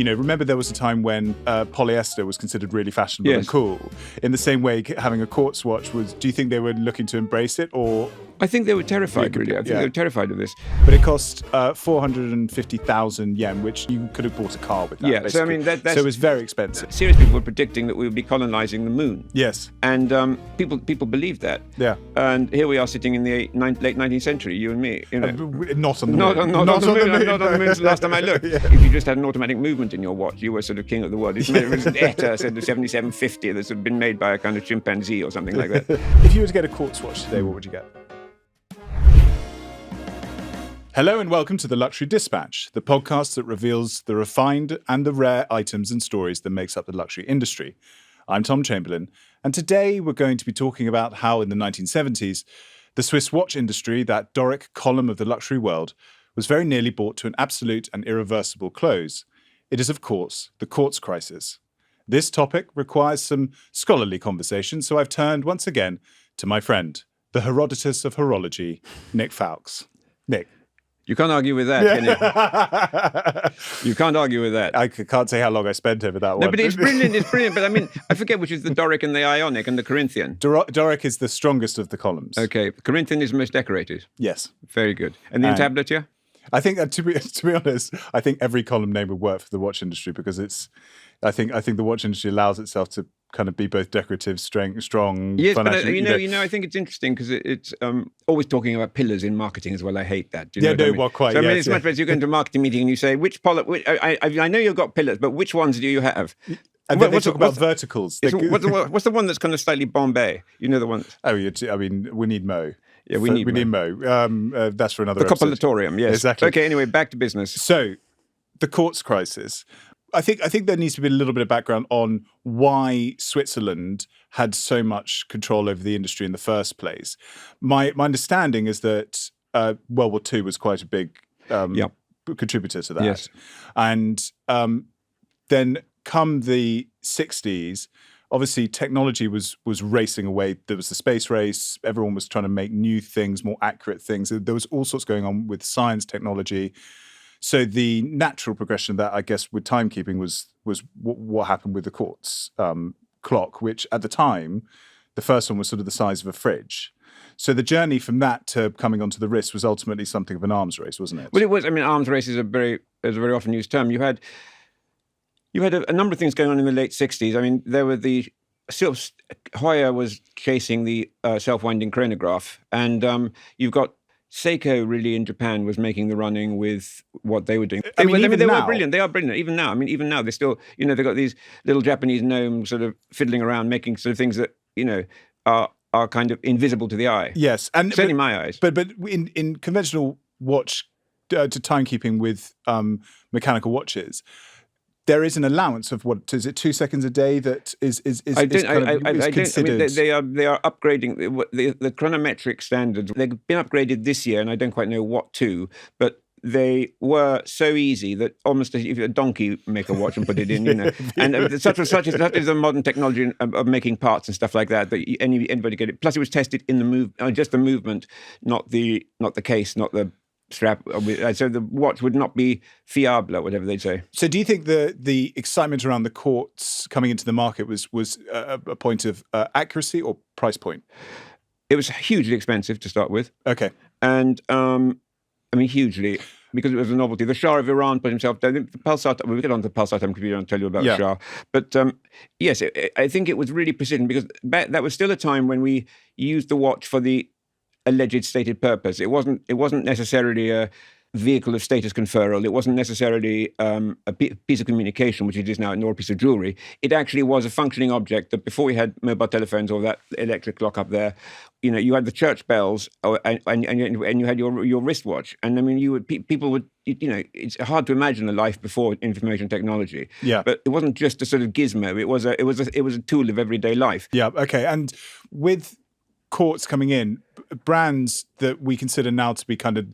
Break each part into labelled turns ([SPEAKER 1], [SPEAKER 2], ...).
[SPEAKER 1] remember there was a time when polyester was considered really fashionable and cool. In the same way, having a quartz watch was, do you think they were looking to embrace it, or?
[SPEAKER 2] I think they were terrified, really. I think they were terrified of this.
[SPEAKER 1] But it cost 450,000 yen, which you could have bought a car with that,
[SPEAKER 2] Yeah,
[SPEAKER 1] basically.
[SPEAKER 2] so that's...
[SPEAKER 1] So it was very expensive.
[SPEAKER 2] Serious people were predicting that we would be colonizing the moon.
[SPEAKER 1] Yes.
[SPEAKER 2] And people believed that.
[SPEAKER 1] Yeah.
[SPEAKER 2] And here we are sitting in the late 19th century, you and me.
[SPEAKER 1] Not on the moon.
[SPEAKER 2] Not on the moon. Last time I looked. Yeah. If you just had an automatic movement in your watch, you were sort of king of the world. It was an ETA, said the 7750, that's sort of been made by a kind of chimpanzee or something like that.
[SPEAKER 1] If you were to get a quartz watch today, what would you get? Hello and welcome to the Luxury Dispatch, the podcast that reveals the refined and the rare items and stories that makes up the luxury industry. I'm Tom Chamberlain, and today we're going to be talking about how in the 1970s, the Swiss watch industry, that Doric column of the luxury world, was very nearly brought to an absolute and irreversible close. It is, of course, the Quartz Crisis. This topic requires some scholarly conversation, so I've turned once again to my friend, the Herodotus of horology, Nick Foulkes. Nick.
[SPEAKER 2] You can't argue with that, can you? You can't argue with that.
[SPEAKER 1] I can't say how long I spent over that one.
[SPEAKER 2] No, but it's brilliant, But I mean, I forget which is the Doric and the Ionic and the Corinthian.
[SPEAKER 1] Doric is the strongest of the columns.
[SPEAKER 2] Okay, Corinthian is the most decorated.
[SPEAKER 1] Yes.
[SPEAKER 2] Very good. And the entablature?
[SPEAKER 1] I think, to be honest, I think every column name would work for the watch industry because I think the watch industry allows itself to kind of be both decorative, strong.
[SPEAKER 2] Yes, but I think it's interesting because it's always talking about pillars in marketing as well. I hate that.
[SPEAKER 1] Well, quite.
[SPEAKER 2] So it's much better. You go into a marketing meeting and you say, I know you've got pillars, but which ones do you have?
[SPEAKER 1] And then they talk about verticals.
[SPEAKER 2] What's the one that's kind of slightly Bombay? You know the one.
[SPEAKER 1] Oh, we need Mo.
[SPEAKER 2] Yeah, we need
[SPEAKER 1] Mo. That's for another episode.
[SPEAKER 2] The Copulatorium, yes.
[SPEAKER 1] Exactly.
[SPEAKER 2] Okay, anyway, back to business.
[SPEAKER 1] So, the Quartz Crisis. I think there needs to be a little bit of background on why Switzerland had so much control over the industry in the first place. My understanding is that World War II was quite a big contributor to that.
[SPEAKER 2] Yes.
[SPEAKER 1] And then come the 60s, obviously technology was racing away. There was the space race. Everyone was trying to make new things, more accurate things. There was all sorts going on with science, technology. So the natural progression of that, I guess, with timekeeping was what happened with the quartz clock, which at the time, the first one was sort of the size of a fridge. So the journey from that to coming onto the wrist was ultimately something of an arms race, wasn't it?
[SPEAKER 2] Well, it was. I mean, arms race is a very often used term. You had a number of things going on in the late 60s. I mean, there were Hoya was chasing the self-winding chronograph, and you've got Seiko really in Japan was making the running with what they were doing. They were brilliant. They are brilliant. Even now, they still, they've got these little Japanese gnomes sort of fiddling around, making sort of things that, are kind of invisible to the eye.
[SPEAKER 1] Yes. And
[SPEAKER 2] certainly my eyes.
[SPEAKER 1] But in conventional watch to timekeeping with mechanical watches, there is an allowance of 2 seconds a day that is considered.
[SPEAKER 2] They are upgrading the chronometric standards. They've been upgraded this year, and I don't quite know what to, but they were so easy that almost if a donkey make a watch and put it in, and such is the modern technology of making parts and stuff like that. That anybody get it. Plus, it was tested in the just the movement, not the case, not the strap. So the watch would not be fiable, whatever they say.
[SPEAKER 1] So do you think the excitement around the quartz coming into the market was a point of accuracy or price point?
[SPEAKER 2] It was hugely expensive to start with.
[SPEAKER 1] Okay.
[SPEAKER 2] And hugely, because it was a novelty. The Shah of Iran put himself down. The pulsar, we'll get on to the pulsar time computer and tell you about the Shah. But yes, I think it was really precision because that was still a time when we used the watch for the alleged stated purpose. It wasn't necessarily a vehicle of status conferral. It wasn't necessarily a piece of communication, which it is now, nor a piece of jewelry. It actually was a functioning object that before we had mobile telephones or that electric clock up there, you had the church bells and you had your wristwatch. And I mean, people would, it's hard to imagine a life before information technology.
[SPEAKER 1] Yeah.
[SPEAKER 2] But it wasn't just a sort of gizmo. It was a tool of everyday life.
[SPEAKER 1] Yeah. Okay. And with quartz coming in, brands that we consider now to be kind of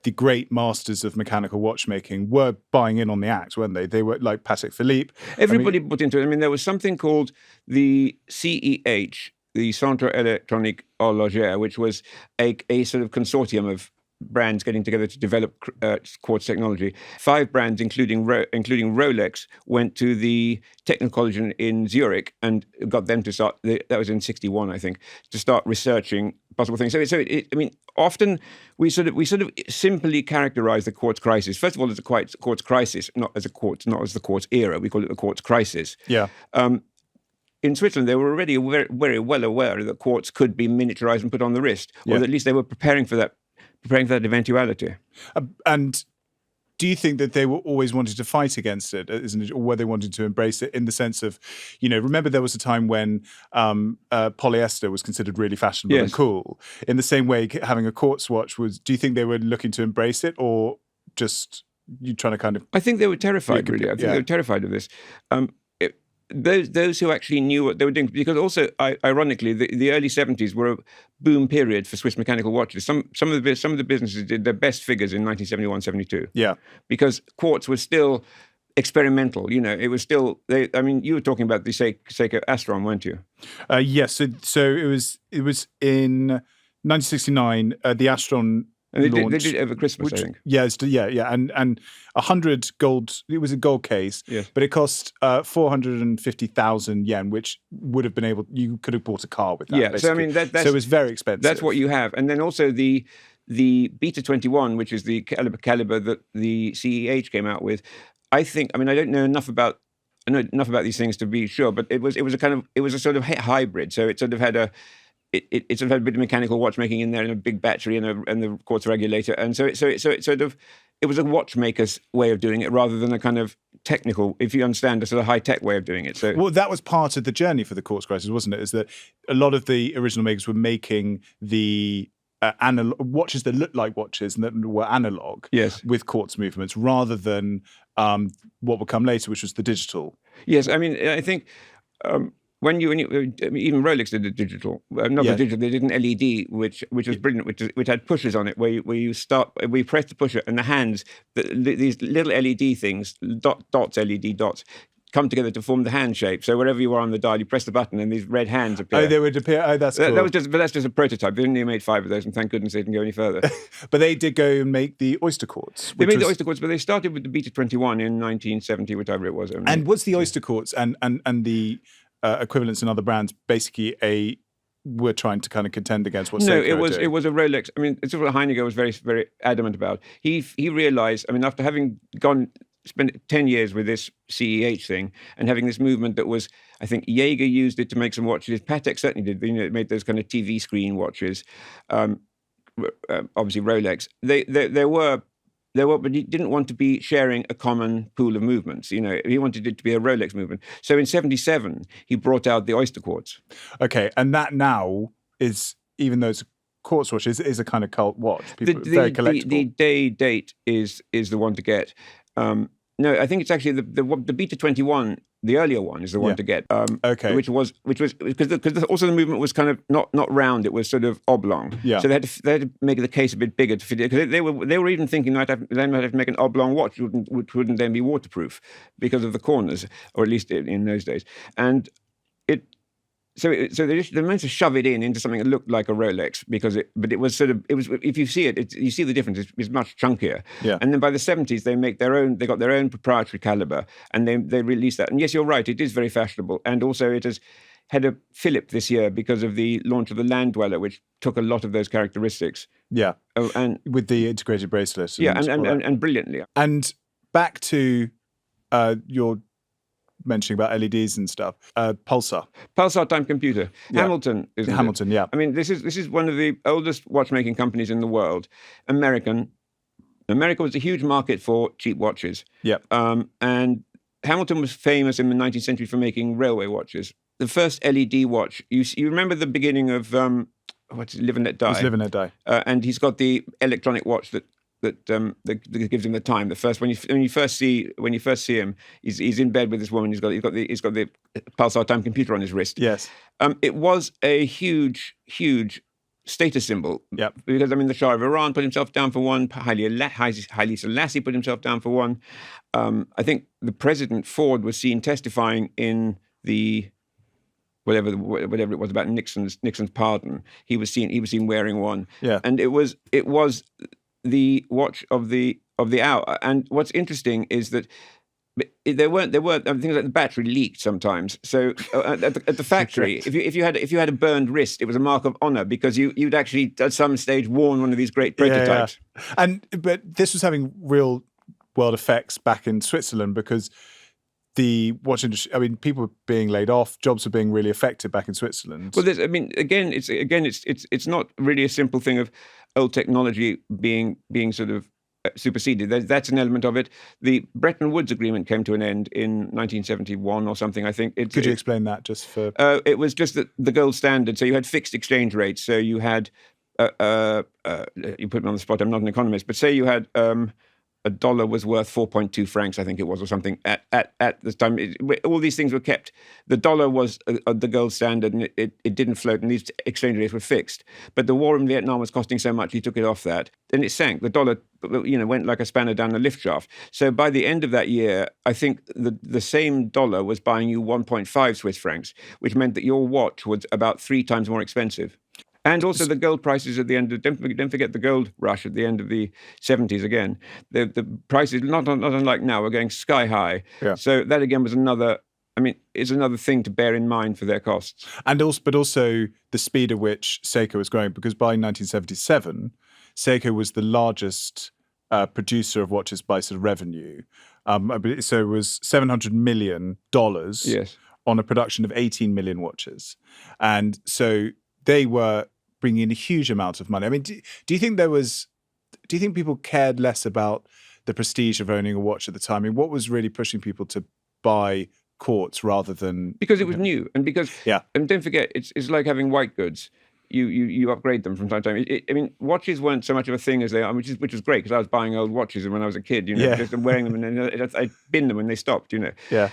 [SPEAKER 1] the great masters of mechanical watchmaking were buying in on the act, weren't they? They were like Patek Philippe.
[SPEAKER 2] Everybody put into it. I mean, there was something called the CEH, the Centre Électronique Horloger, which was a sort of consortium of brands getting together to develop quartz technology. 5 brands, including Rolex, went to the Technical College in Zurich and got them to start. That was in '61, I think, to start researching possible things. I mean, often we sort of simply characterize the quartz crisis. First of all, as a quartz crisis, not as the quartz era. We call it the quartz crisis.
[SPEAKER 1] Yeah.
[SPEAKER 2] In Switzerland, they were already very, very well aware that quartz could be miniaturized and put on the wrist, or at least they were preparing for that eventuality.
[SPEAKER 1] And do you think that they were always wanting to fight against it, isn't it, or were they wanting to embrace it in the sense of, remember there was a time when polyester was considered really fashionable and cool. In the same way, having a quartz watch was. Do you think they were looking to embrace it, or just you trying to kind of?
[SPEAKER 2] I think they were terrified. Really, I think they were terrified of this. Those who actually knew what they were doing, because also, ironically, the early '70s were a boom period for Swiss mechanical watches. Some of the businesses did their best figures in 1971, '72. Yeah, because quartz was still experimental. It was still. You were talking about the Seiko Astron, weren't you?
[SPEAKER 1] Yes. So it was in 1969. The Astron.
[SPEAKER 2] And they did it over Christmas, I think.
[SPEAKER 1] Yeah, and 100 gold. It was a gold case, yes, but it cost 450,000 yen, which would have been you could have bought a car with that. Yeah, basically. So so it was very expensive.
[SPEAKER 2] That's what you have, and then also the Beta 21, which is the caliber that the CEH came out with. I don't know enough about these things to be sure, but it was a sort of hybrid. So it sort of had It sort of had a bit of mechanical watchmaking in there, and a big battery and the quartz regulator, and so it was a watchmaker's way of doing it rather than a kind of technical, if you understand, a sort of high tech way of doing it. So,
[SPEAKER 1] well, that was part of the journey for the quartz crisis, wasn't it? Is that a lot of the original makers were making the watches that looked like watches and that were analog, yes, with quartz movements, rather than what would come later, which was the digital.
[SPEAKER 2] Yes, I think. Even Rolex did the digital, the digital. They did an LED, which was brilliant, which had pushers on it, where you press the pusher, and the hands, these little LED things, LED dots, come together to form the hand shape. So wherever you are on the dial, you press the button, and these red hands appear.
[SPEAKER 1] Oh, they would appear. Oh, that's cool.
[SPEAKER 2] That's just a prototype. They only made 5 of those, and thank goodness they didn't go any further.
[SPEAKER 1] But they did go and make the oyster quartz.
[SPEAKER 2] They made the oyster quartz, but they started with the Beta 21 in 1970, whatever it was.
[SPEAKER 1] And was the oyster quartz and the equivalents in other brands basically were trying to kind of contend against what Seiko
[SPEAKER 2] it was a Rolex. It's what Heinegger was very, very adamant about. He realized, after having spent 10 years with this CEH thing and having this movement that was, I think Jaeger used it to make some watches. Patek certainly did. It made those kind of TV screen watches. Obviously Rolex. There were, but he didn't want to be sharing a common pool of movements. He wanted it to be a Rolex movement. So in '77, he brought out the oyster quartz.
[SPEAKER 1] Okay, and that now is, even though it's a quartz watch, is a kind of cult watch. Very collectible.
[SPEAKER 2] The day date is the one to get. No, I think it's actually the Beta 21. The earlier one is the one to get.
[SPEAKER 1] Okay.
[SPEAKER 2] Which was because also the movement was kind of not round; it was sort of oblong. Yeah. So they had to make the case a bit bigger to fit it, because they were even thinking they might have to make an oblong watch, which wouldn't then be waterproof because of the corners, or at least in those days. And So they managed to shove it into something that looked like a Rolex, but it was if you see it, you see the difference. It's much chunkier. Yeah. And then by the '70s, they got their own proprietary caliber, and they released that. And yes, you're right, it is very fashionable, and also it has had a fillip this year because of the launch of the Land Dweller, which took a lot of those characteristics. Yeah.
[SPEAKER 1] And with the integrated bracelet.
[SPEAKER 2] And brilliantly.
[SPEAKER 1] And back to your mentioning about LEDs and stuff. Pulsar
[SPEAKER 2] time computer. Yeah. Hamilton, isn't
[SPEAKER 1] Hamilton,
[SPEAKER 2] it?
[SPEAKER 1] Yeah.
[SPEAKER 2] This is one of the oldest watchmaking companies in the world. America was a huge market for cheap watches. Yeah. And Hamilton was famous in the 19th century for making railway watches. The first LED watch, you remember the beginning of Live and Let Die?
[SPEAKER 1] It's Live and Let Die.
[SPEAKER 2] And he's got the electronic watch that gives him the time. The first when you first see him, he's in bed with this woman. He's got the Pulsar time computer on his wrist. Yes. It was a huge status symbol. Yeah. Because the Shah of Iran put himself down for one. Haile Selassie put himself down for one. I think the President Ford was seen testifying in the whatever it was about Nixon's pardon. He was seen wearing one. Yeah. And it was the watch of the hour. And what's interesting is that there weren't things like the battery leaked sometimes. So at the factory, if you had a burned wrist, it was a mark of honor because you'd actually at some stage worn one of these great prototypes.
[SPEAKER 1] Yeah. But this was having real world effects back in Switzerland because the watch industry, I mean, people were being laid off, jobs were being really affected back in Switzerland.
[SPEAKER 2] Well, it's not really a simple thing of old technology being sort of superseded. That's an element of it. The Bretton Woods Agreement came to an end in 1971 or something, I think.
[SPEAKER 1] Could you explain that just for...
[SPEAKER 2] it was just the gold standard. So you had fixed exchange rates. So you had, you put me on the spot, I'm not an economist, but say you had... a dollar was worth 4.2 francs, I think it was, or something, at this time. All these things were kept. The dollar was the gold standard, and it didn't float, and these exchange rates were fixed. But the war in Vietnam was costing so much, he took it off that. And it sank. The dollar, went like a spanner down a lift shaft. So by the end of that year, I think the same dollar was buying you 1.5 Swiss francs, which meant that your watch was about 3 times more expensive. And also the gold prices at the end of, don't forget the gold rush at the end of the 70s again. The prices, not unlike now, were going sky high.
[SPEAKER 1] Yeah.
[SPEAKER 2] So that again was is another thing to bear in mind for their costs.
[SPEAKER 1] But also the speed at which Seiko was growing, because by 1977, Seiko was the largest producer of watches by sort of revenue. So it was $700 million
[SPEAKER 2] Yes.
[SPEAKER 1] on a production of 18 million watches. And so they were bringing in a huge amount of money. I mean, do you think people cared less about the prestige of owning a watch at the time? I mean, what was really pushing people to buy Quartz rather than...
[SPEAKER 2] Because it was new, and because...
[SPEAKER 1] Yeah.
[SPEAKER 2] And don't forget, it's like having white goods. You upgrade them from time to time. Watches weren't so much of a thing as they are, which was great, because I was buying old watches when I was a kid, just wearing them, and then I'd bin them when they stopped,
[SPEAKER 1] Yeah.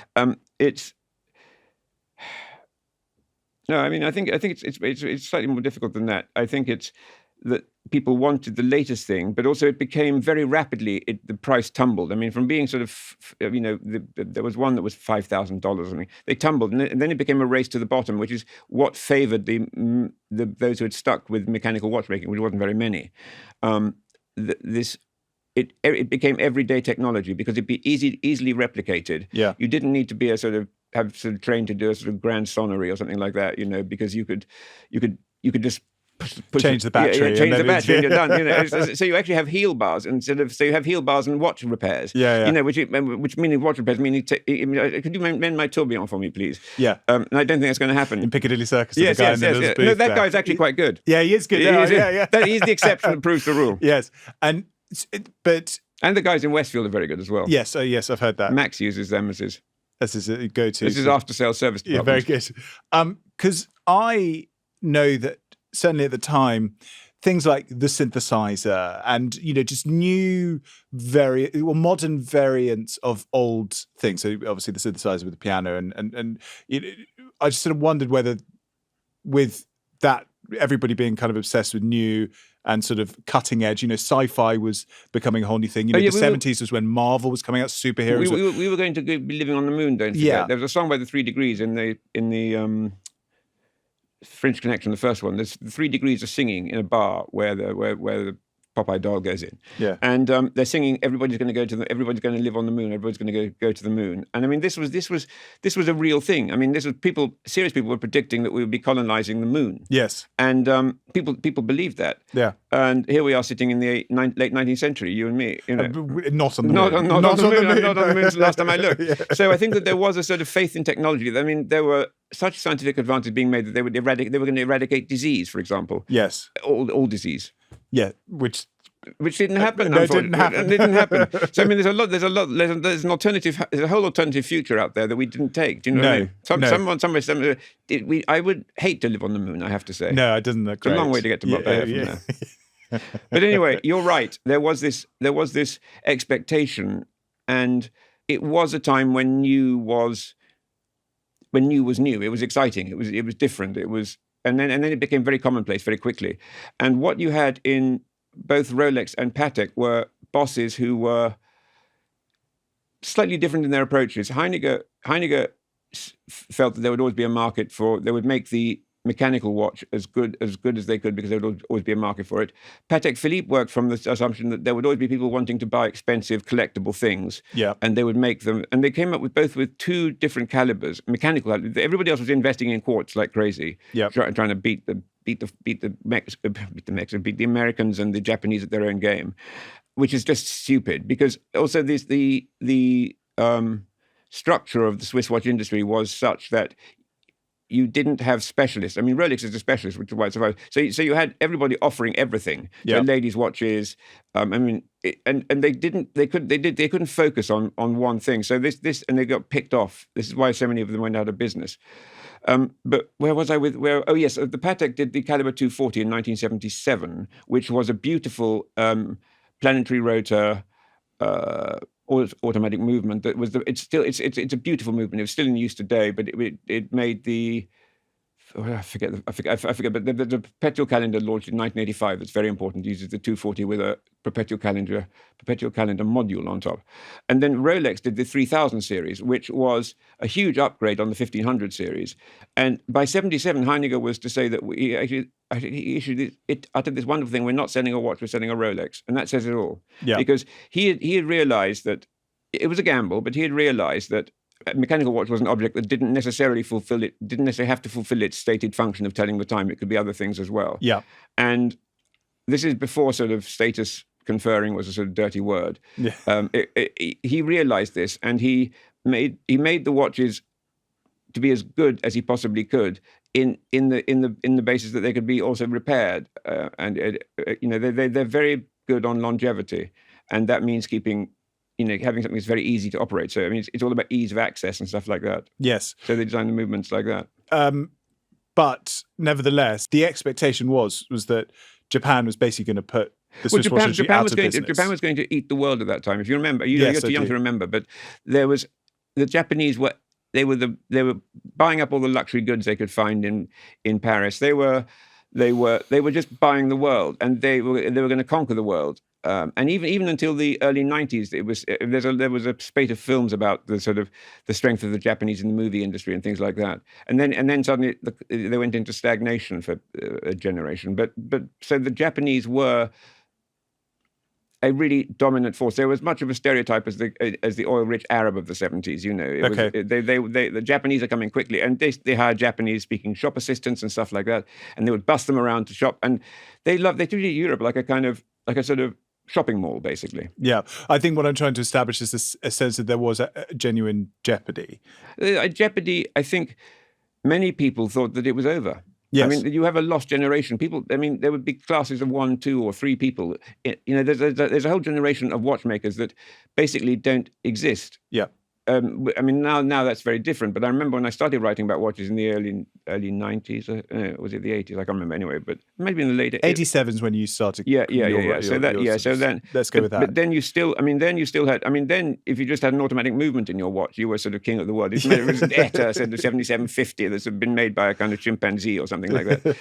[SPEAKER 2] No, I mean, I think it's slightly more difficult than that. I think it's that people wanted the latest thing, but also it became very rapidly, the price tumbled. I mean, from being sort of, there was one that was $5,000 or something. They tumbled, and then it became a race to the bottom, which is what favored those who had stuck with mechanical watchmaking, which wasn't very many. It became everyday technology because it'd be easily replicated.
[SPEAKER 1] Yeah.
[SPEAKER 2] You didn't need to be have trained to do a sort of grand sonnery or something like that, because you could just
[SPEAKER 1] change the battery.
[SPEAKER 2] Change the battery and you're done. So you actually have heel bars so you have heel bars and watch repairs.
[SPEAKER 1] Yeah.
[SPEAKER 2] Which meaning watch repairs meaning could you mend my tourbillon for me, please?
[SPEAKER 1] Yeah.
[SPEAKER 2] And I don't think that's going to happen
[SPEAKER 1] in Piccadilly Circus.
[SPEAKER 2] Yes. No, that guy's actually quite good.
[SPEAKER 1] Yeah, he is good. Yeah.
[SPEAKER 2] He's the exception that proves the rule.
[SPEAKER 1] Yes, and
[SPEAKER 2] the guys in Westfield are very good as well.
[SPEAKER 1] Yes, yes, I've heard that.
[SPEAKER 2] Max uses them as his
[SPEAKER 1] go-to.
[SPEAKER 2] This is after-sales service department.
[SPEAKER 1] Yeah, very good. Because I know that certainly at the time, things like the synthesizer and just new, modern variants of old things. So obviously the synthesizer with the piano, and I just sort of wondered whether with that everybody being kind of obsessed with new and sort of cutting edge, sci-fi was becoming a whole new thing. The 70s was when Marvel was coming out, superheroes.
[SPEAKER 2] We were going to be living on the moon, don't forget. Yeah. There was a song by the 3 Degrees in the French Connection, the first one. There's the 3 Degrees are singing in a bar where the Popeye doll goes in.
[SPEAKER 1] Yeah.
[SPEAKER 2] And they're singing, everybody's going to live on the moon, everybody's going to go to the moon. And I mean, this was a real thing. I mean, serious people were predicting that we would be colonizing the moon.
[SPEAKER 1] Yes.
[SPEAKER 2] And people believed that.
[SPEAKER 1] Yeah.
[SPEAKER 2] And here we are sitting in the late 19th century, you and me.
[SPEAKER 1] Not on the moon.
[SPEAKER 2] Not on the moon. Last time I looked.
[SPEAKER 1] Yeah.
[SPEAKER 2] So I think that there was a sort of faith in technology. I mean, there were such scientific advances being made that they were going to eradicate disease, for example.
[SPEAKER 1] Yes.
[SPEAKER 2] All disease.
[SPEAKER 1] Yeah, which
[SPEAKER 2] didn't happen.
[SPEAKER 1] No, it didn't happen.
[SPEAKER 2] It didn't happen. So I mean, there's an alternative. There's a whole alternative future out there that we didn't take. Do you know what I mean? I would hate to live on the moon, I have to say.
[SPEAKER 1] No, it doesn't look great.
[SPEAKER 2] It's a long way to get to Marbella from there. But anyway, you're right. There was this expectation, and it was a time when new was new. It was exciting. It was different. It was. And then it became very commonplace very quickly. And what you had in both Rolex and Patek were bosses who were slightly different in their approaches. Heinegger felt that there would always be a market they would make the mechanical watch as good as they could, because there would always be a market for it. Patek Philippe worked from the assumption that there would always be people wanting to buy expensive collectible things, and they would make them. And they came up with two different calibers, mechanical. Everybody else was investing in quartz like crazy, trying to beat the Americans and the Japanese at their own game, which is just stupid. Because also the structure of the Swiss watch industry was such that you didn't have specialists. I mean, Rolex is a specialist, which is why it survived. So you had everybody offering everything. So ladies' watches. And they couldn't focus on one thing. So this and they got picked off. This is why so many of them went out of business. But where was I with? Oh yes, the Patek did the caliber 240 in 1977, which was a beautiful planetary rotor. Automatic movement. That was it's a beautiful movement. It's still in use today, but it made the I forget. But the perpetual calendar launched in 1985. That's very important. It uses the 240 with a perpetual calendar module on top. And then Rolex did the 3000 series, which was a huge upgrade on the 1500 series. And by 77, Heinegger was to say that he uttered this wonderful thing: we're not selling a watch, we're selling a Rolex, and that says it all. Because he had realized that it was a gamble, but he had realized that a mechanical watch was an object that didn't necessarily have to fulfill its stated function of telling the time. It could be other things as well. And this is before sort of status conferring was a sort of dirty word. He realized this, and he made the watches to be as good as he possibly could in the basis that they could be also repaired. They're very good on longevity, and that means keeping. Having something that's very easy to operate. So, I mean, it's all about ease of access and stuff like that.
[SPEAKER 1] Yes.
[SPEAKER 2] So they design the movements like that.
[SPEAKER 1] But nevertheless, the expectation was that Japan was basically going to put the Swiss watch industry out of business.
[SPEAKER 2] Japan was going to eat the world at that time. If you remember, you're too young to remember, but there was the Japanese were buying up all the luxury goods they could find in Paris. They were just buying the world, and they were going to conquer the world. And even until the early 90s, there was a spate of films about the sort of the strength of the Japanese in the movie industry and things like that. And then suddenly they went into stagnation for a generation. But so the Japanese were a really dominant force. There was much of a stereotype as the oil-rich Arab of the 70s. The Japanese are coming quickly, and they hired Japanese-speaking shop assistants and stuff like that, and they would bust them around to shop. And they treated Europe like a sort of shopping mall, basically.
[SPEAKER 1] Yeah, I think what I'm trying to establish is a sense that there was a genuine jeopardy.
[SPEAKER 2] Jeopardy, I think many people thought that it was over.
[SPEAKER 1] Yes.
[SPEAKER 2] I mean, you have a lost generation. People, I mean, there would be classes of 1, 2, or 3 people. There's a whole generation of watchmakers that basically don't exist.
[SPEAKER 1] Yeah.
[SPEAKER 2] I mean, now that's very different. But I remember when I started writing about watches in the early 90s. Was it the 80s? I can't remember anyway. But maybe in the late
[SPEAKER 1] 87 is when you started.
[SPEAKER 2] Yeah. So then
[SPEAKER 1] let's go with that.
[SPEAKER 2] But then you still had. Then if you just had an automatic movement in your watch, you were sort of king of the world. It was an ETA, said the 7750 that's been made by a kind of chimpanzee or something like that.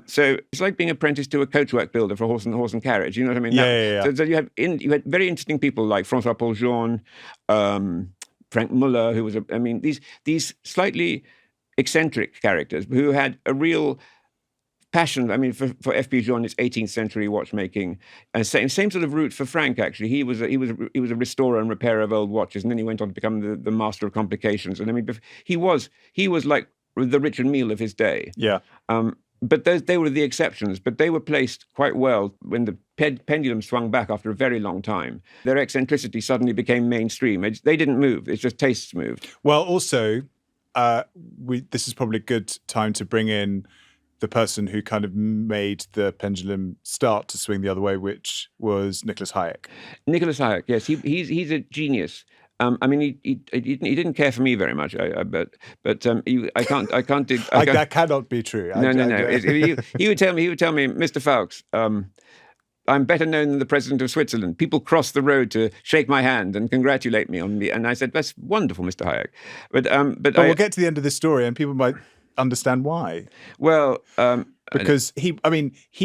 [SPEAKER 2] So it's like being apprenticed to a coachwork builder for horse and carriage. You know what I mean?
[SPEAKER 1] Yeah.
[SPEAKER 2] So you had very interesting people like François Paul Jean. Frank Muller, who was these slightly eccentric characters who had a real passion. I mean, for F.P. Jean, it's 18th century watchmaking, and same sort of route for Frank. Actually, he was a restorer and repairer of old watches, and then he went on to become the master of complications. And I mean, he was like the Richard Mille of his day.
[SPEAKER 1] Yeah.
[SPEAKER 2] But they were the exceptions. But they were placed quite well when the pendulum swung back after a very long time. Their eccentricity suddenly became mainstream. They didn't move. It's just tastes moved.
[SPEAKER 1] Well, also, this is probably a good time to bring in the person who kind of made the pendulum start to swing the other way, which was Nicholas Hayek. Nicholas
[SPEAKER 2] Hayek, yes, he's a genius. I mean, he didn't care for me very much. But I can't.
[SPEAKER 1] That cannot be true.
[SPEAKER 2] No. He would tell me, Mr. Foulkes, I'm better known than the president of Switzerland. People cross the road to shake my hand and congratulate me on me. And I said, that's wonderful, Mr. Hayek. But
[SPEAKER 1] we'll get to the end of this story, and people might understand why.
[SPEAKER 2] Well,
[SPEAKER 1] because he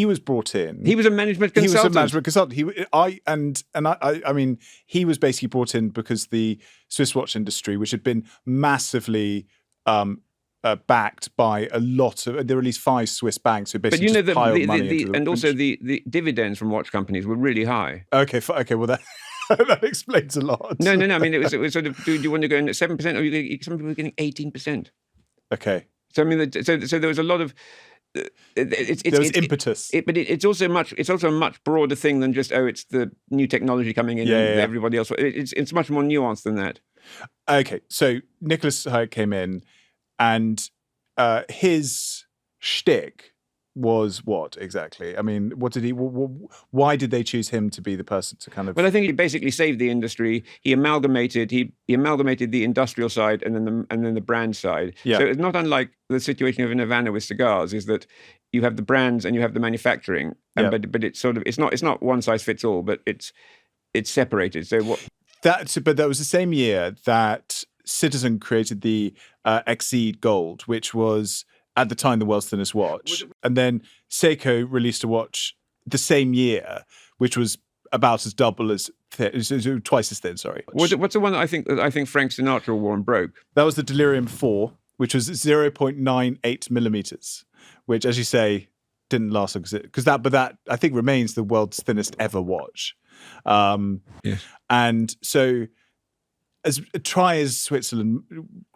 [SPEAKER 1] was brought in.
[SPEAKER 2] He was a management consultant.
[SPEAKER 1] He was a management consultant. I mean, he was basically brought in because the Swiss watch industry, which had been massively backed by a lot of. There were at least 5 Swiss banks who basically
[SPEAKER 2] But
[SPEAKER 1] just piled money into the
[SPEAKER 2] and also the dividends from watch companies were really high.
[SPEAKER 1] Okay, well that that explains a lot.
[SPEAKER 2] No. I mean, it was sort of. Do you want to go in at 7%, or some people were getting 18%?
[SPEAKER 1] Okay.
[SPEAKER 2] So I mean, so there was a lot of.
[SPEAKER 1] There was impetus.
[SPEAKER 2] But it's also a much broader thing than just it's the new technology coming in and everybody else. It's much more nuanced than that.
[SPEAKER 1] Okay, so Nicholas Hayek came in, and his shtick was what exactly? I mean, what did he? Why did they choose him to be the person to kind of?
[SPEAKER 2] Well, I think he basically saved the industry. He amalgamated the industrial side and then the brand side.
[SPEAKER 1] Yeah.
[SPEAKER 2] So it's not unlike the situation of Nirvana with cigars. Is that you have the brands and you have the manufacturing, but it's sort of it's not one size fits all, but it's separated. So what?
[SPEAKER 1] But that was the same year that Citizen created the Exceed Gold, which was at the time the world's thinnest watch. And then Seiko released a watch the same year, which was about as double as thin, twice as thin, sorry.
[SPEAKER 2] What's the one that I think Frank Sinatra wore and broke?
[SPEAKER 1] That was the Delirium 4, which was 0.98 millimeters, which, as you say, didn't last because that I think remains the world's thinnest ever watch.
[SPEAKER 2] Yes.
[SPEAKER 1] And so as Switzerland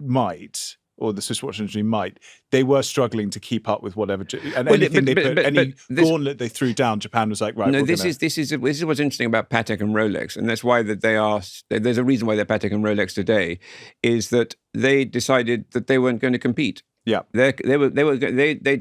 [SPEAKER 1] might, or the Swiss watch industry might, they were struggling to keep up with whatever, and any gauntlet they threw down, Japan was like, right.
[SPEAKER 2] No, this is what's interesting about Patek and Rolex, and that's why there's a reason why they're Patek and Rolex today, is that they decided that they weren't going to compete.
[SPEAKER 1] Yeah,
[SPEAKER 2] they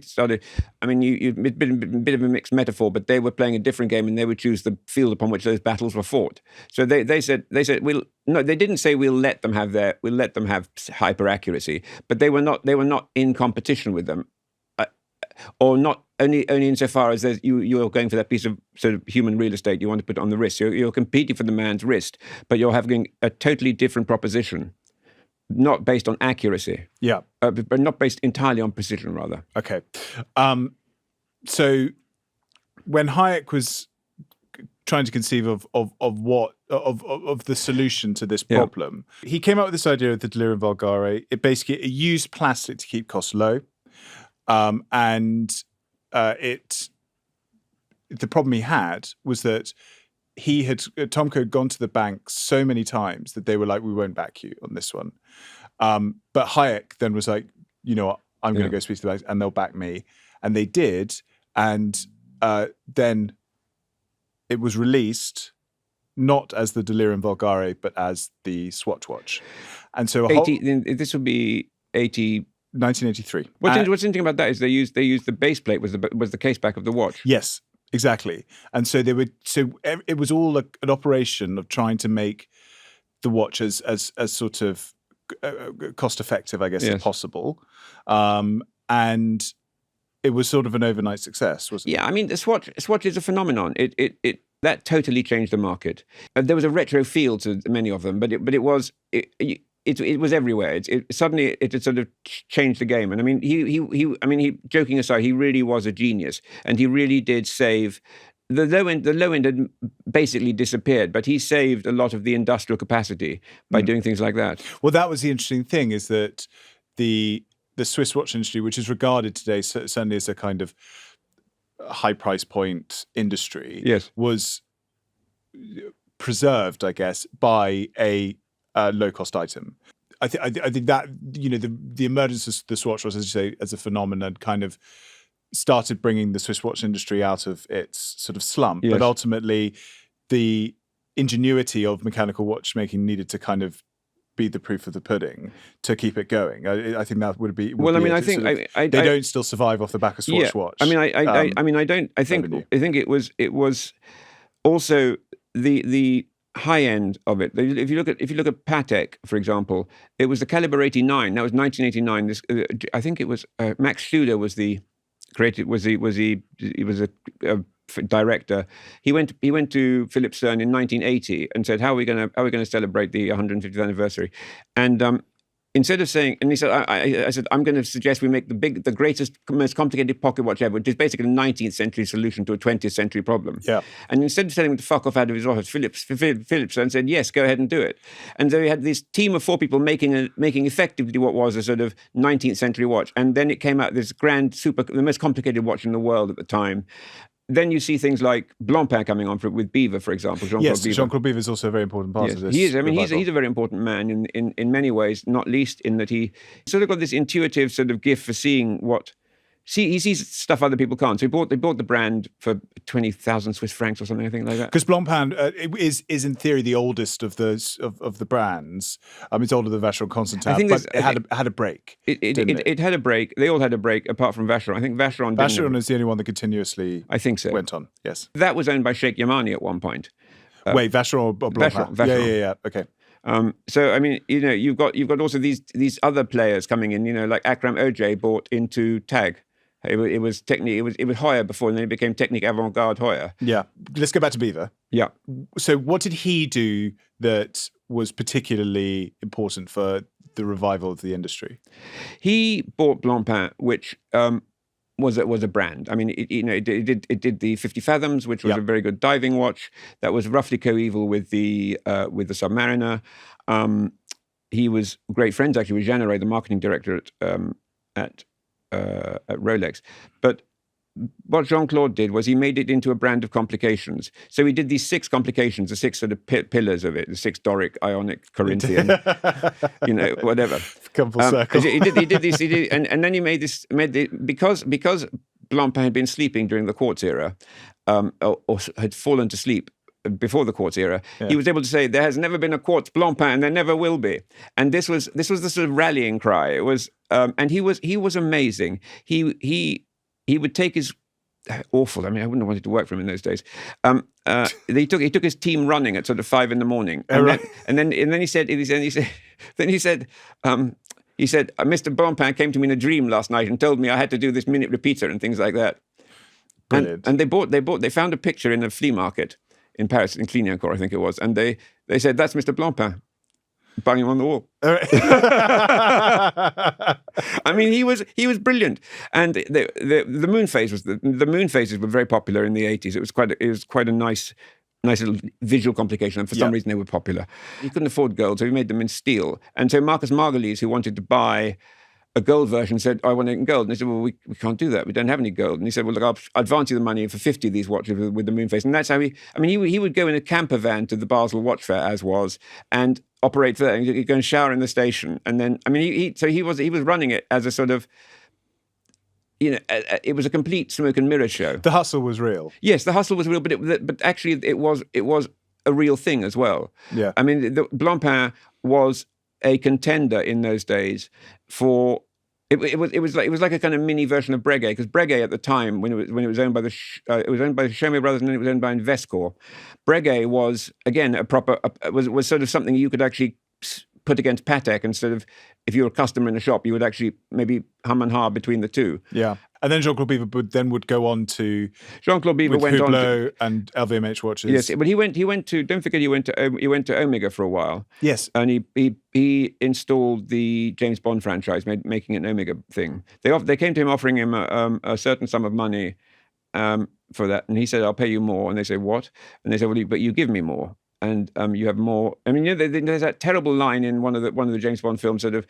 [SPEAKER 2] started. I mean, it's been a bit of a mixed metaphor, but they were playing a different game, and they would choose the field upon which those battles were fought. So they said they didn't say we'll let them have hyper accuracy, but they were not in competition with them, or not only insofar as you're going for that piece of sort of human real estate you want to put on the wrist. You're competing for the man's wrist, but you're having a totally different proposition. Not based on accuracy, but not based entirely on precision, rather.
[SPEAKER 1] Okay, so when Hayek was trying to conceive of the solution to this problem, he came up with this idea of the Delirium Vulgare. It used plastic to keep costs low, and the problem he had was that Tomco had gone to the bank so many times that they were like, we won't back you on this one. But Hayek then was like, you know what, I'm going to go speak to the banks and they'll back me. And they did. And then it was released not as the Delirium Vulgare, but as the Swatch watch. And so
[SPEAKER 2] this would be
[SPEAKER 1] 1983.
[SPEAKER 2] What's interesting about that is they used the base plate was the case back of the watch.
[SPEAKER 1] Yes. Exactly. And so it was all an operation of trying to make the watch as sort of cost effective, I guess, as possible. And it was sort of an overnight success, wasn't it?
[SPEAKER 2] Yeah, I mean, the Swatch is a phenomenon. It that totally changed the market. There was a retro feel to many of them, but it was everywhere. Suddenly it had sort of changed the game. And I mean, he joking aside, he really was a genius, and he really did save the low end. The low end had basically disappeared, but he saved a lot of the industrial capacity by doing things like that.
[SPEAKER 1] Well, that was the interesting thing, is that the Swiss watch industry, which is regarded today certainly as a kind of high price point industry, was preserved, I guess, by a low cost item. I think that, you know, the emergence of the Swatch was, as you say, as a phenomenon, kind of started bringing the Swiss watch industry out of its sort of slump. But ultimately, the ingenuity of mechanical watchmaking needed to kind of be the proof of the pudding to keep it going. I think that would be.
[SPEAKER 2] I think
[SPEAKER 1] they don't still survive off the back of Swatch watch.
[SPEAKER 2] I think it was also the high end of it. If you look at Patek, for example, it was the Caliber 89. That was 1989. I think it was Max Schuler was the creative. He was a director. He went to Philip Stern in 1980 and said, "How are we going to celebrate the 150th anniversary?" And instead of saying, and he said, I said, I'm going to suggest we make the greatest, most complicated pocket watch ever, which is basically a 19th century solution to a 20th century problem.
[SPEAKER 1] Yeah.
[SPEAKER 2] And instead of telling him to fuck off out of his office, Phillips and said, yes, go ahead and do it. And so he had this team of 4 people making effectively what was a sort of 19th century watch. And then it came out this grand, the most complicated watch in the world at the time. Then you see things like Blancpain coming on with Beaver, for example.
[SPEAKER 1] Jean-Claude Beaver is also a very important part of this.
[SPEAKER 2] He is. I mean, he's a very important man in many ways, not least in that he sort of got this intuitive sort of gift for seeing he sees stuff other people can't. So they bought the brand for 20,000 Swiss francs or something, I think like that.
[SPEAKER 1] Because Blancpain is in theory the oldest of the brands. It's older than Vacheron Constantin, but it had a break.
[SPEAKER 2] It had a break. They all had a break, apart from Vacheron. I think Vacheron
[SPEAKER 1] is the only one that continuously.
[SPEAKER 2] I think so.
[SPEAKER 1] Went on. Yes.
[SPEAKER 2] That was owned by Sheikh Yamani at one point.
[SPEAKER 1] Wait, Vacheron or Blancpain?
[SPEAKER 2] Vacheron.
[SPEAKER 1] Yeah. Okay.
[SPEAKER 2] So I mean, you've got also these other players coming in. Like Akram Oj bought into Tag. It was Hoyer before, and then it became Technique Avant-Garde Hoyer.
[SPEAKER 1] Yeah. Let's go back to Beaver.
[SPEAKER 2] Yeah. So
[SPEAKER 1] what did he do that was particularly important for the revival of the industry?
[SPEAKER 2] He bought Blancpain, which was a brand. I mean, it did the 50 Fathoms, which was a very good diving watch that was roughly coeval with the Submariner. He was great friends actually with Jean Array, the marketing director at Rolex. But what Jean-Claude did was he made it into a brand of complications. So he did these 6 complications, the 6 sort of pillars of it, the 6 Doric, Ionic, Corinthian, whatever.
[SPEAKER 1] Come full circle.
[SPEAKER 2] He did these, and then he made because Blancpain had been sleeping during the Quartz era, or had fallen to sleep before the Quartz era, he was able to say, there has never been a Quartz Blancpain and there never will be. And this was the sort of rallying cry. It was, and he was amazing. He would take his awful. I mean, I wouldn't have wanted to work for him in those days. He took his team running at sort of 5 a.m, and then he said, Mr. Blancpain came to me in a dream last night and told me I had to do this minute repeater and things like that.
[SPEAKER 1] Brilliant.
[SPEAKER 2] And they found a picture in a flea market in Paris, in Clignancourt, I think it was, and they said, that's Mr. Blancpain. Bang him on the wall. I mean, he was brilliant, and the moon phases the moon phases were very popular in the 80s. It was quite a nice little visual complication, and for some reason they were popular. He couldn't afford gold, so he made them in steel. And so Marcus Margulies, who wanted to buy a gold version, said, I want it in gold. And they said, well, we can't do that. We don't have any gold. And he said, well, look, I'll advance you the money for 50 of these watches with the moon phase. And that's how he would go in a camper van to the Basel Watch Fair, as was, and operate for that. And he'd go and shower in the station. And then, I mean, he was running it as a sort of, it was a complete smoke and mirror show.
[SPEAKER 1] The hustle was real.
[SPEAKER 2] Yes, the hustle was real, but actually it was a real thing as well.
[SPEAKER 1] Yeah. I
[SPEAKER 2] mean, the Blancpain was a contender in those days for. It was like a kind of mini version of Breguet, because Breguet at the time, when it was owned by the Chaumet brothers, and then it was owned by Investcorp, Breguet was again was sort of something you could actually put against Patek, and sort of, if you were a customer in a shop, you would actually maybe hum and ha between the two.
[SPEAKER 1] Yeah. And then Jean-Claude Beaver would go on to
[SPEAKER 2] Jean-Claude Beaver went
[SPEAKER 1] Hublot
[SPEAKER 2] on to,
[SPEAKER 1] and LVMH watches.
[SPEAKER 2] Yes, but he went to, don't forget, he went to Omega for a while.
[SPEAKER 1] Yes.
[SPEAKER 2] And he installed the James Bond franchise, making an Omega thing. They came to him offering him a certain sum of money for that, and he said, I'll pay you more. And they said, what? And they said, well, but you give me more. And you have more. I mean, there's that terrible line in one of the James Bond films, sort of,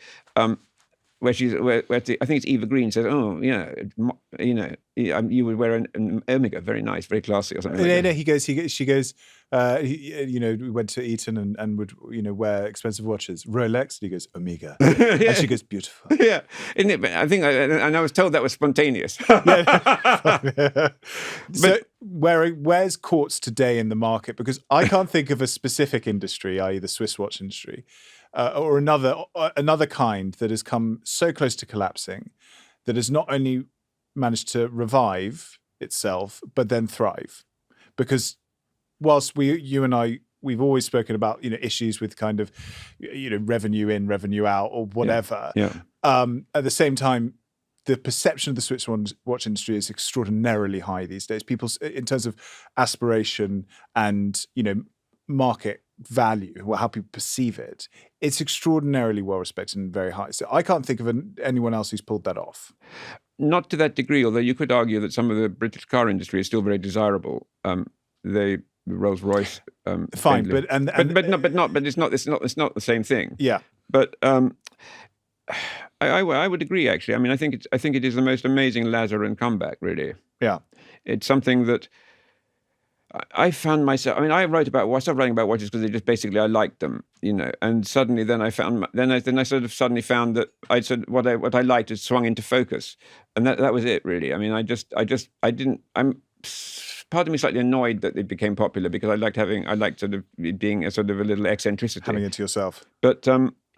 [SPEAKER 2] where I think it's Eva Green says, "Oh, you would wear an Omega, very nice, very classy," or something.
[SPEAKER 1] No, she goes. We went to Eton and would wear expensive watches, Rolex. And he goes, Omega, and she goes, beautiful.
[SPEAKER 2] Yeah, isn't it? But I think, and I was told that was spontaneous.
[SPEAKER 1] So where's Quartz today in the market? Because I can't think of a specific industry, i.e. the Swiss watch industry, or another kind that has come so close to collapsing, that has not only managed to revive itself, but then thrive. Because whilst you and I, we've always spoken about issues with kind of revenue in, revenue out, or whatever.
[SPEAKER 2] Yeah.
[SPEAKER 1] At the same time, the perception of the Swiss watch industry is extraordinarily high these days. People, in terms of aspiration and market value, how people perceive it, it's extraordinarily well respected and very high. So I can't think of anyone else who's pulled that off.
[SPEAKER 2] Not to that degree, although you could argue that some of the British car industry is still very desirable. Rolls Royce,
[SPEAKER 1] fine,
[SPEAKER 2] but it's not the same thing.
[SPEAKER 1] Yeah,
[SPEAKER 2] but I would agree, actually. I mean, I think it is the most amazing Lazarin comeback, really.
[SPEAKER 1] Yeah,
[SPEAKER 2] it's something that I found myself. I mean, I started writing about watches because I liked them, And suddenly, then I sort of suddenly found that what I liked had swung into focus, and that was it, really. I mean, I didn't. I'm part of me slightly annoyed that it became popular because I liked sort of being a sort of a little eccentricity,
[SPEAKER 1] having it to yourself.
[SPEAKER 2] But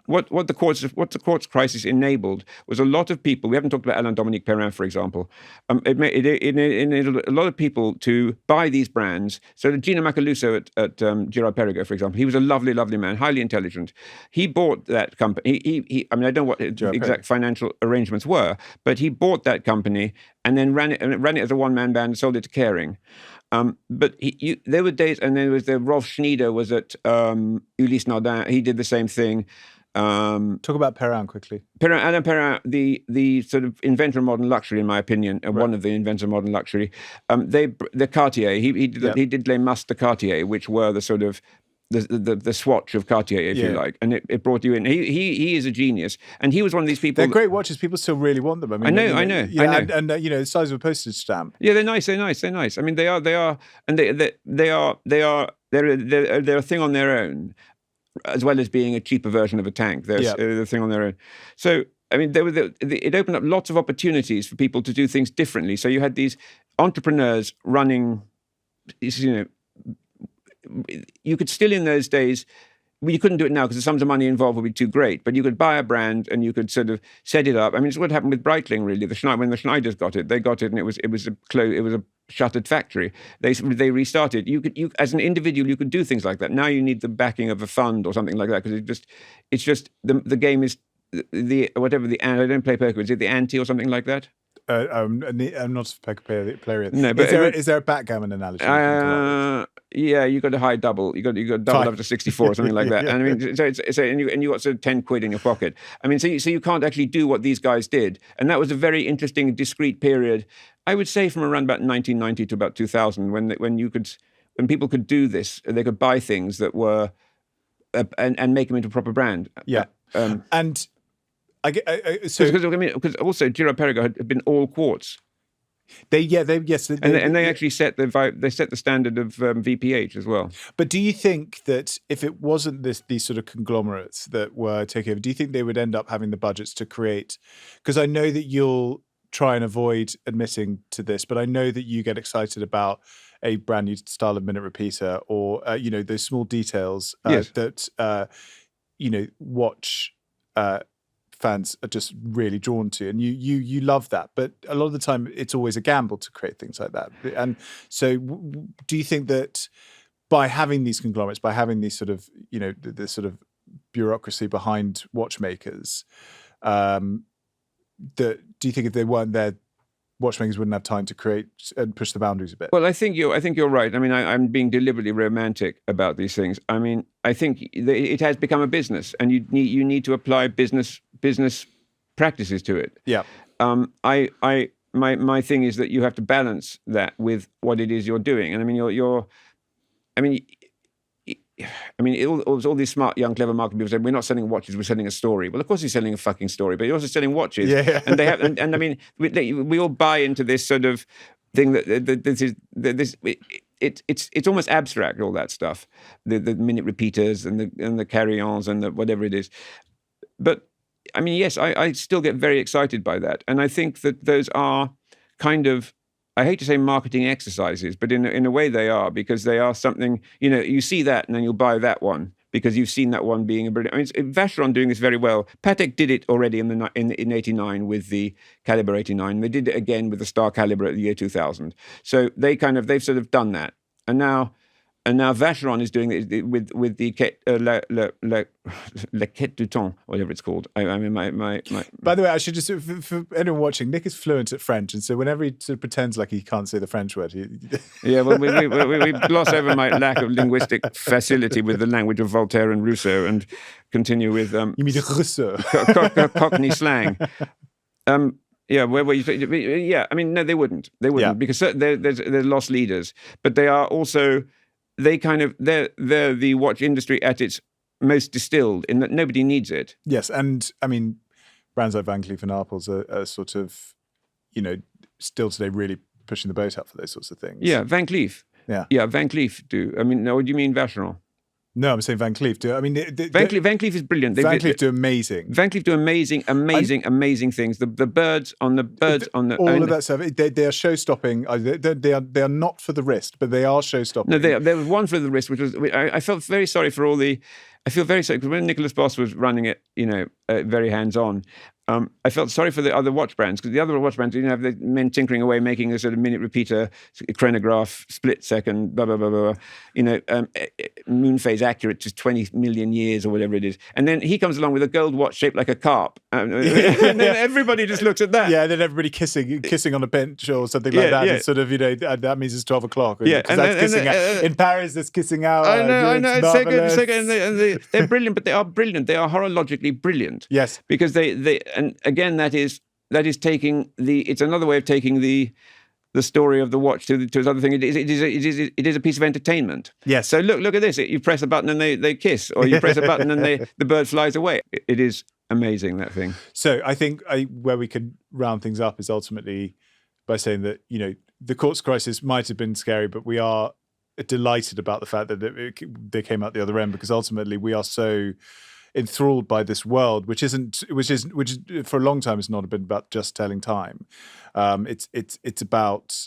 [SPEAKER 2] what the Quartz Crisis enabled was a lot of people. We haven't talked about Alain-Dominique Perrin, for example. It enabled a lot of people to buy these brands. So Gino Macaluso at Girard-Perregaux, for example, he was a lovely, lovely man, highly intelligent. He bought that company. I mean, I don't know what the exact financial arrangements were, but he bought that company and then ran it as a one-man band and sold it to Kering. But there were days, and there was Rolf Schneider was at Ulysse Nardin. He did the same thing.
[SPEAKER 1] Talk about Perrin quickly.
[SPEAKER 2] Alain Perrin, the sort of inventor of modern luxury, in my opinion, one of the inventors of modern luxury. The Cartier, he did Les Mas de Cartier, which were the sort of the Swatch of Cartier, if you like, and it brought you in. He is a genius, and he was one of these people.
[SPEAKER 1] They're great watches. People still really want them. I know. And the size of a postage stamp.
[SPEAKER 2] Yeah, they're nice. I mean, they are, and they're a thing on their own, as well as being a cheaper version of a tank. They're a thing on their own. So, I mean, it opened up lots of opportunities for people to do things differently. So you had these entrepreneurs running, you could still in those days, you couldn't do it now because the sums of money involved would be too great, but you could buy a brand and you could sort of set it up. I mean, it's what happened with Breitling, really. When the Schneiders got it, they got it and it was a shuttered factory. They restarted. You as an individual, you could do things like that. Now you need the backing of a fund or something like that because it's just the game is I don't play poker. Is it the ante or something like that?
[SPEAKER 1] I'm not a poker player yet.
[SPEAKER 2] No, but
[SPEAKER 1] is there a backgammon analogy?
[SPEAKER 2] Yeah, you got a high double. You got double up to 64 or something like that. And I mean, and you got sort of 10 quid in your pocket. I mean, so you can't actually do what these guys did. And that was a very interesting, discrete period. I would say from around about 1990 to about 2000, when people could do this, they could buy things that were and make them into a proper brand.
[SPEAKER 1] Yeah, and
[SPEAKER 2] because also Girard-Perregaux had been all quartz. They actually set the standard of VPH as well.
[SPEAKER 1] But do you think that if it wasn't these sort of conglomerates that were taking over, do you think they would end up having the budgets to create? Because I know that you'll try and avoid admitting to this, but I know that you get excited about a brand new style of minute repeater or those small details that watch fans are just really drawn to, and you love that. But a lot of the time, it's always a gamble to create things like that. And so, do you think that by having these conglomerates, by having these sort of the sort of bureaucracy behind watchmakers, do you think if they weren't there, watchmakers wouldn't have time to create and push the boundaries a bit?
[SPEAKER 2] Well, I think you're right. I mean, I'm being deliberately romantic about these things. I mean, I think it has become a business, and you need to apply business practices to it.
[SPEAKER 1] Yeah.
[SPEAKER 2] My thing is that you have to balance that with what it is you're doing, and I mean, all these smart, young, clever marketing people say, we're not selling watches, we're selling a story. Well, of course he's selling a fucking story, but you're also selling watches.
[SPEAKER 1] Yeah.
[SPEAKER 2] And they have, and I mean, we all buy into this sort of thing it's almost abstract, all that stuff, the minute repeaters and the carry-ons and the whatever it is. But I mean, yes, I still get very excited by that, and I think that those are kind of, I hate to say marketing exercises, but in a way they are, because they are something, you see that and then you'll buy that one because you've seen that one being a brilliant. I mean, Vacheron doing this very well. Patek did it already in 89 with the Caliber 89. They did it again with the Star Caliber at the year 2000. So they've sort of done that. And now now Vacheron is doing it with the La Quête du Temps, whatever it's called. I mean, my.
[SPEAKER 1] By the way, I should just, for anyone watching, Nick is fluent at French, and so whenever he sort of pretends like he can't say the French word,
[SPEAKER 2] Yeah, well, we gloss over my lack of linguistic facility with the language of Voltaire and Rousseau, and continue with
[SPEAKER 1] You mean Rousseau?
[SPEAKER 2] Cockney slang. Yeah, where you say, yeah, I mean, no, they wouldn't, because they're lost leaders, but they are also, they're the watch industry at its most distilled, in that nobody needs it.
[SPEAKER 1] Yes, and I mean, brands like Van Cleef and Arpels are sort of, still today really pushing the boat up for those sorts of things.
[SPEAKER 2] Yeah, Van Cleef. Yeah, Van Cleef do. I mean, no, do you mean Vacheron?
[SPEAKER 1] No, I'm saying Van Cleef do. I mean,
[SPEAKER 2] Van Cleef is brilliant.
[SPEAKER 1] Van Cleef do amazing.
[SPEAKER 2] Van Cleef do amazing things. The birds on the
[SPEAKER 1] all of that stuff. They are show-stopping. They are not for the wrist, but they are show-stopping.
[SPEAKER 2] No, there was one for the wrist, which was I felt very sorry for all the. I feel very sorry because when Nicholas Boss was running it, very hands-on. I felt sorry for the other watch brands, because the other watch brands, have the men tinkering away, making a sort of minute repeater, chronograph, split second, blah, blah, blah, blah, moon phase accurate to 20 million years or whatever it is. And then he comes along with a gold watch shaped like a carp. And then everybody just looks at that.
[SPEAKER 1] Yeah, and then everybody kissing on a bench or something like that. Yeah. It's sort of, that means it's 12 o'clock.
[SPEAKER 2] Yeah.
[SPEAKER 1] And that's kissing out. In Paris, there's kissing out.
[SPEAKER 2] I know. It's so good. And they're brilliant, but they are brilliant. They are horologically brilliant.
[SPEAKER 1] Yes.
[SPEAKER 2] Because and again, that is taking it's another way of taking the story of the watch to its other thing. It is a piece of entertainment.
[SPEAKER 1] Yes.
[SPEAKER 2] So look at this. You press a button and they kiss, or you press a button and the bird flies away. It is amazing, that thing.
[SPEAKER 1] So I think where we could round things up is ultimately by saying that the Quartz Crisis might have been scary, but we are delighted about the fact that they came out the other end, because ultimately we are so enthralled by this world, which for a long time has not been about just telling time. It's about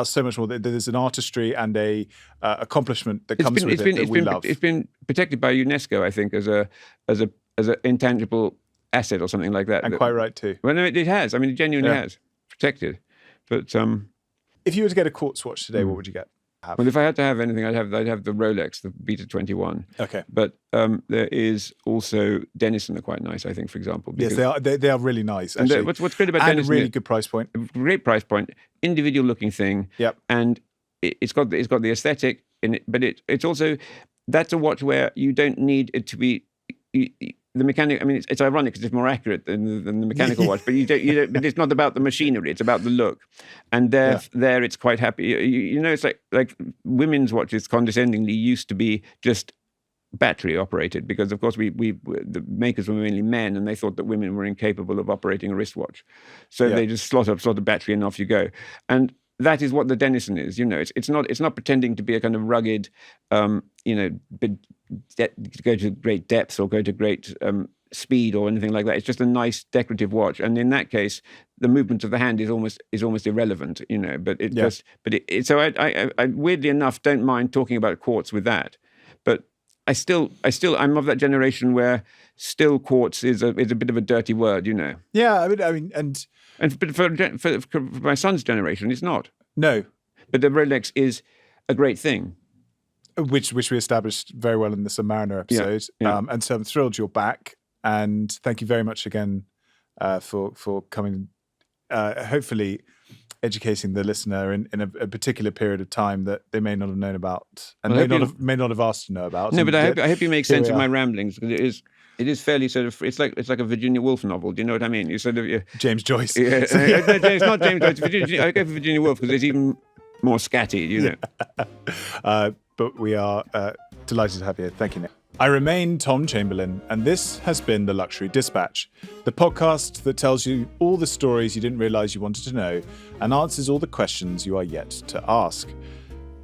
[SPEAKER 1] so much more. There's an artistry and a accomplishment that comes with it that we love.
[SPEAKER 2] It's been protected by UNESCO, I think, as an intangible asset or something like that.
[SPEAKER 1] And quite right too.
[SPEAKER 2] Well, no, it has. I mean, it genuinely has protected. But
[SPEAKER 1] if you were to get a Quartz watch today, what would you get?
[SPEAKER 2] Well, if I had to have anything, I'd have the Rolex, the Beta 21.
[SPEAKER 1] Okay.
[SPEAKER 2] But there is also Denison are quite nice, I think, for example.
[SPEAKER 1] Yes, they are. They are really nice.
[SPEAKER 2] And
[SPEAKER 1] actually.
[SPEAKER 2] What's great about Denison?
[SPEAKER 1] And a really good price point.
[SPEAKER 2] Great price point, individual looking thing.
[SPEAKER 1] Yep.
[SPEAKER 2] And it's got the aesthetic in it, but it's also, that's a watch where you don't need it to be. The mechanic. I mean, it's ironic because it's more accurate than the mechanical watch, but you don't. But it's not about the machinery; it's about the look. And there, it's quite happy. It's like women's watches condescendingly used to be just battery operated, because of course the makers were mainly men, and they thought that women were incapable of operating a wristwatch, so they just slot a battery and off you go. And that is what the Denison is. It's not pretending to be a kind of rugged, go to great depth or go to great speed or anything like that. It's just a nice decorative watch, and in that case, the movement of the hand is almost irrelevant. So I weirdly enough don't mind talking about quartz with that, but I'm of that generation where still quartz is a bit of a dirty word.
[SPEAKER 1] Yeah, I mean,
[SPEAKER 2] but for my son's generation, it's not.
[SPEAKER 1] No,
[SPEAKER 2] but the Rolex is a great thing.
[SPEAKER 1] Which we established very well in the Submariner episode.
[SPEAKER 2] Yeah.
[SPEAKER 1] And so I'm thrilled you're back. And thank you very much again for coming, hopefully educating the listener in a particular period of time that they may not have known about, and may not have asked to know about.
[SPEAKER 2] No, but I hope you make sense of my ramblings, because it is fairly sort of, it's like a Virginia Woolf novel. Do you know what I mean? You sort of
[SPEAKER 1] James Joyce.
[SPEAKER 2] Yeah, it's not James Joyce. I go for Virginia Woolf because it's even more scatty,
[SPEAKER 1] But we are delighted to have you here. Thank you, Nick. I remain Tom Chamberlain, and this has been The Luxury Dispatch, the podcast that tells you all the stories you didn't realise you wanted to know and answers all the questions you are yet to ask.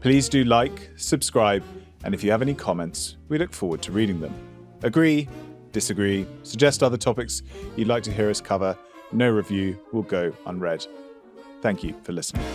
[SPEAKER 1] Please do like, subscribe, and if you have any comments, we look forward to reading them. Agree, disagree, suggest other topics you'd like to hear us cover. No review will go unread. Thank you for listening.